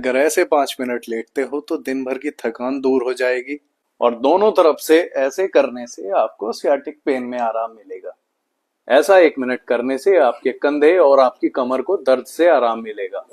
अगर ऐसे 5 मिनट लेटते हो तो दिन भर की थकान दूर हो जाएगी। और दोनों तरफ से ऐसे करने से आपको सियाटिक पेन में आराम मिलेगा। ऐसा 1 मिनट करने से आपके कंधे और आपकी कमर को दर्द से आराम मिलेगा।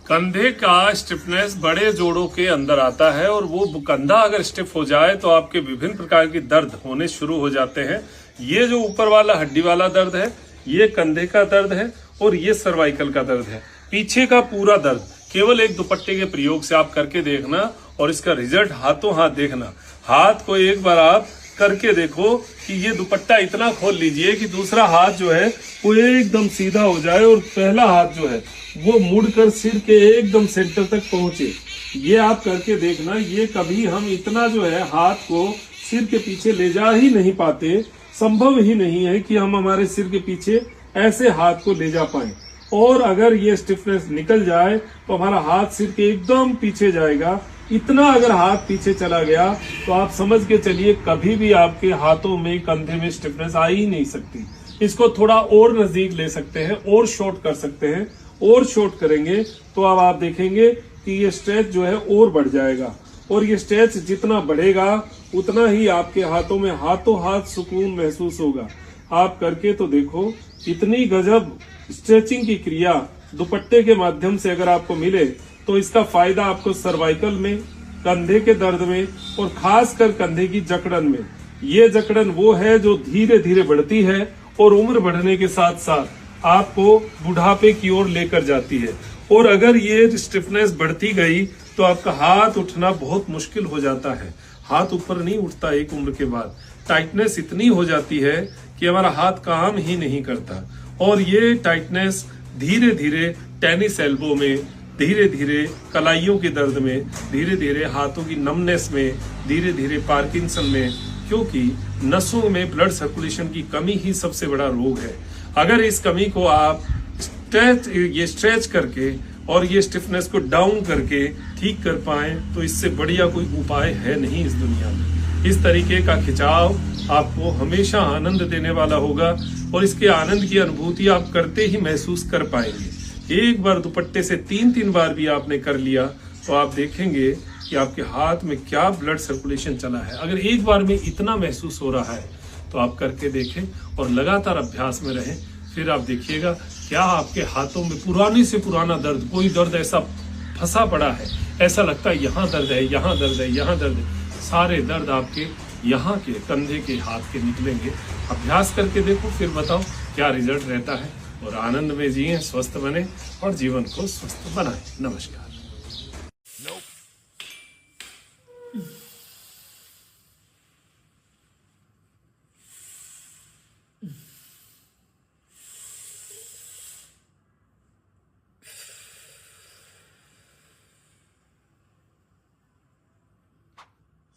कंधे का स्टिफनेस बड़े जोड़ों के अंदर आता है और वो कंधा अगर स्टिफ हो जाए तो आपके विभिन्न प्रकार के दर्द होने शुरू हो जाते हैं। ये जो ऊपर वाला हड्डी वाला दर्द है, ये कंधे का दर्द है और ये सर्वाइकल का दर्द है। पीछे का पूरा दर्द केवल एक दुपट्टे के प्रयोग से आप करके देखना और इसका रिजल्ट हाथों हाथ देखना। हाथ को एक बार आप करके देखो कि ये दुपट्टा इतना खोल लीजिए कि दूसरा हाथ जो है वो एकदम सीधा हो जाए और पहला हाथ जो है वो मुड़कर सिर के एकदम सेंटर तक पहुंचे। ये आप करके देखना। ये कभी हम इतना जो है हाथ को सिर के पीछे ले जा ही नहीं पाते। संभव ही नहीं है कि हम हमारे सिर के पीछे ऐसे हाथ को ले जा पाए। और अगर ये स्टिफनेस निकल जाए तो हमारा हाथ सिर के एकदम पीछे जाएगा। इतना अगर हाथ पीछे चला गया तो आप समझ के चलिए कभी भी आपके हाथों में कंधे में स्टिफनेस आ ही नहीं सकती। इसको थोड़ा और नजदीक ले सकते हैं और शॉर्ट कर सकते हैं। और शॉर्ट करेंगे तो अब आप देखेंगे कि ये स्ट्रेच जो है और बढ़ जाएगा। और ये स्ट्रेच जितना बढ़ेगा उतना ही आपके हाथों में हाथों हाथ सुकून महसूस होगा। आप करके तो देखो। इतनी गजब स्ट्रेचिंग की क्रिया दुपट्टे के माध्यम से अगर आपको मिले तो इसका फायदा आपको सर्वाइकल में, कंधे के दर्द में और खासकर कंधे की जकड़न में। ये जकड़न वो है जो धीरे धीरे बढ़ती है और उम्र बढ़ने के साथ साथ आपको बुढ़ापे की ओर लेकर जाती है। और अगर ये स्टिफनेस बढ़ती गई तो आपका हाथ उठना बहुत मुश्किल हो जाता है। हाथ ऊपर नहीं उठता एक उम्र के बाद। टाइटनेस इतनी हो जाती है कि हमारा हाथ काम ही नहीं करता। और ये टाइटनेस धीरे धीरे टेनिस एल्बो में, धीरे धीरे कलाइयों के दर्द में, धीरे धीरे हाथों की नमनेस में, धीरे धीरे पार्किंसन में, क्योंकि नसों में ब्लड सर्कुलेशन की कमी ही सबसे बड़ा रोग है। अगर इस कमी को आप स्ट्रेच करके और ये स्टिफनेस को डाउन करके ठीक कर पाए तो इससे बढ़िया कोई उपाय है नहीं इस दुनिया में। इस तरीके का खिंचाव आपको हमेशा आनंद देने वाला होगा और इसके आनंद की अनुभूति आप करते ही महसूस कर पाएंगे। एक बार दुपट्टे से 3-3 बार भी आपने कर लिया तो आप देखेंगे कि आपके हाथ में क्या ब्लड सर्कुलेशन चला है। अगर एक बार में इतना महसूस हो रहा है तो आप करके देखें और लगातार अभ्यास में रहें। फिर आप देखिएगा क्या आपके हाथों में पुराने से पुराना दर्द, कोई दर्द ऐसा फंसा पड़ा है, ऐसा लगता है यहाँ दर्द है, यहाँ दर्द है, यहाँ दर्द है, सारे दर्द आपके यहाँ के कंधे के हाथ के निकलेंगे। अभ्यास करके देखो, फिर बताओ क्या रिजल्ट रहता है। और आनंद में जिए, स्वस्थ बने और जीवन को स्वस्थ बनाएं। नमस्कार।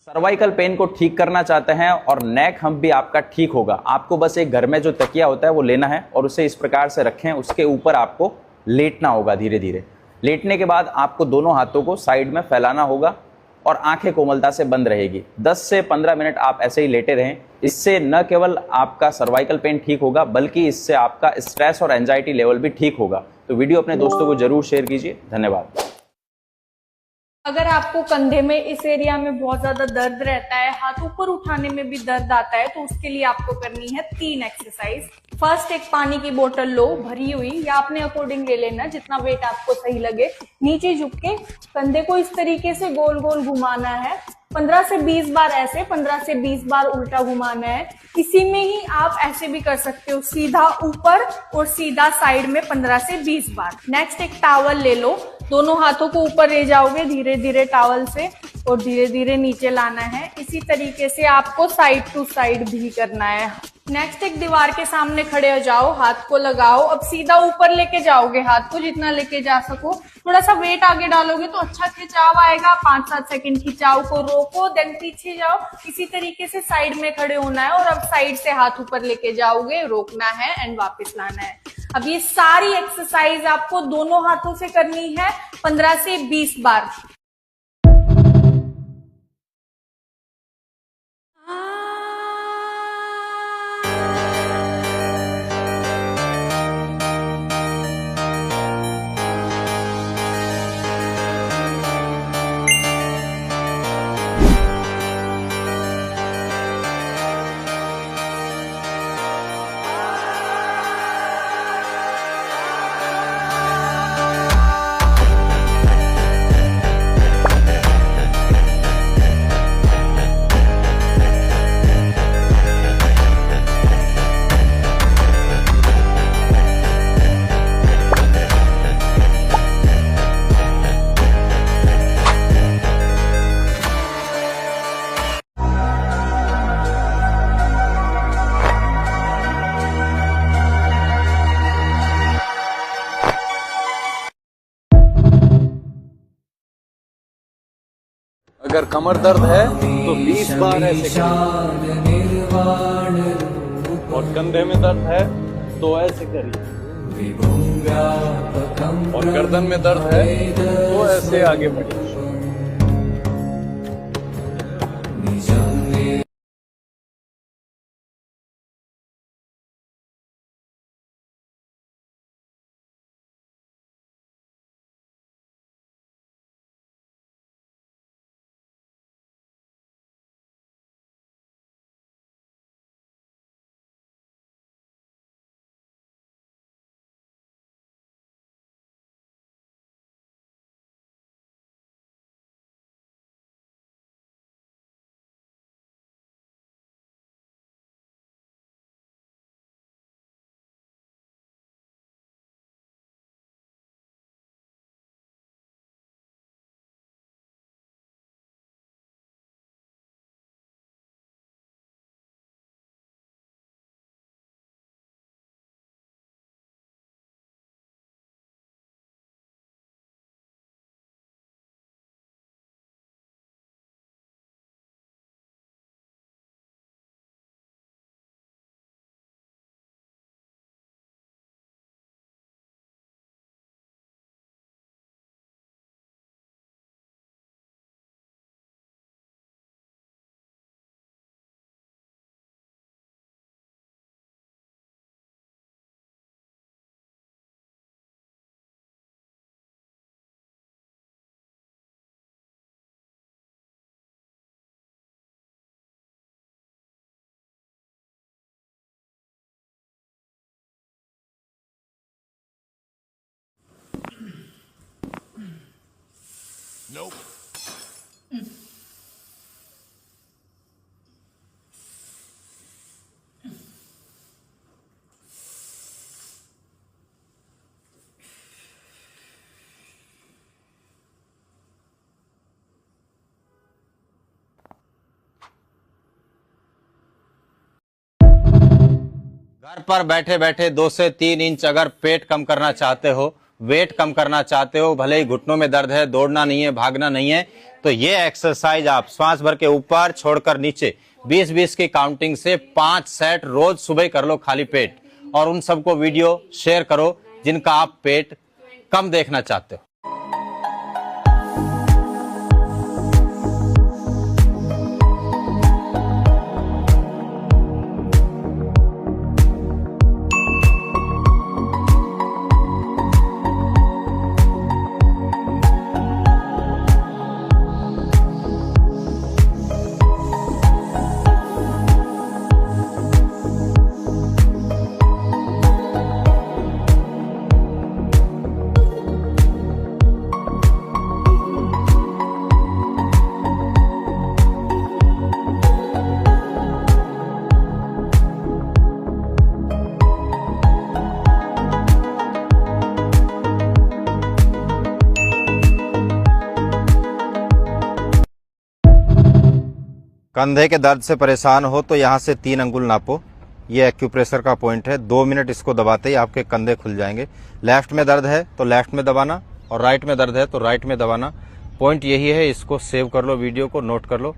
सर्वाइकल पेन को ठीक करना चाहते हैं और नेक हम्प भी आपका ठीक होगा। आपको बस एक घर में जो तकिया होता है वो लेना है और उसे इस प्रकार से रखें। उसके ऊपर आपको लेटना होगा धीरे धीरे। लेटने के बाद आपको दोनों हाथों को साइड में फैलाना होगा और आंखें कोमलता से बंद रहेगी। 10 से 15 मिनट आप ऐसे ही लेटे रहें। इससे न केवल आपका सर्वाइकल पेन ठीक होगा बल्कि इससे आपका स्ट्रेस और एंजाइटी लेवल भी ठीक होगा। तो वीडियो अपने दोस्तों को जरूर शेयर कीजिए। धन्यवाद। अगर आपको कंधे में इस एरिया में बहुत ज्यादा दर्द रहता है, हाथ ऊपर उठाने में भी दर्द आता है, तो उसके लिए आपको करनी है 3 एक्सरसाइज। फर्स्ट, एक पानी की बोतल लो भरी हुई, या अपने अकॉर्डिंग ले लेना जितना वेट आपको सही लगे। नीचे झुक के कंधे को इस तरीके से गोल गोल घुमाना है 15 से 20 बार ऐसे, 15 से 20 बार उल्टा घुमाना है। इसी में ही आप ऐसे भी कर सकते हो, सीधा ऊपर और सीधा साइड में 15 से 20 बार। नेक्स्ट एक टॉवल ले लो, दोनों हाथों को ऊपर ले जाओगे धीरे धीरे टॉवल से और धीरे धीरे नीचे लाना है। इसी तरीके से आपको साइड टू साइड भी करना है। नेक्स्ट एक दीवार के सामने खड़े हो जाओ, हाथ को लगाओ, अब सीधा ऊपर लेके जाओगे हाथ को जितना लेके जा सको। थोड़ा सा वेट आगे डालोगे तो अच्छा खिंचाव आएगा। 5-7 सेकंड खिंचाव को रोको, देन पीछे जाओ। इसी तरीके से साइड में खड़े होना है और अब साइड से हाथ ऊपर लेके जाओगे, रोकना है एंड वापस लाना है। अब ये सारी एक्सरसाइज आपको दोनों हाथों से करनी है 15 से 20 बार। अगर कमर दर्द है तो 20 बार ऐसे करिए, और कंधे में दर्द है तो ऐसे करिए, और गर्दन में दर्द है तो ऐसे आगे बढ़िए। घर पर बैठे बैठे 2 से 3 इंच अगर पेट कम करना चाहते हो, वेट कम करना चाहते हो, भले ही घुटनों में दर्द है, दौड़ना नहीं है, भागना नहीं है, तो ये एक्सरसाइज आप श्वास भर के ऊपर छोड़कर नीचे 20-20 की काउंटिंग से 5 सेट रोज सुबह कर लो खाली पेट। और उन सबको वीडियो शेयर करो जिनका आप पेट कम देखना चाहते हो। कंधे के दर्द से परेशान हो तो यहाँ से 3 अंगुल नापो। ये एक्यूप्रेशर का पॉइंट है। 2 मिनट इसको दबाते ही आपके कंधे खुल जाएंगे। लेफ्ट में दर्द है तो लेफ्ट में दबाना और राइट में दर्द है तो राइट में दबाना। पॉइंट यही है, इसको सेव कर लो, वीडियो को नोट कर लो।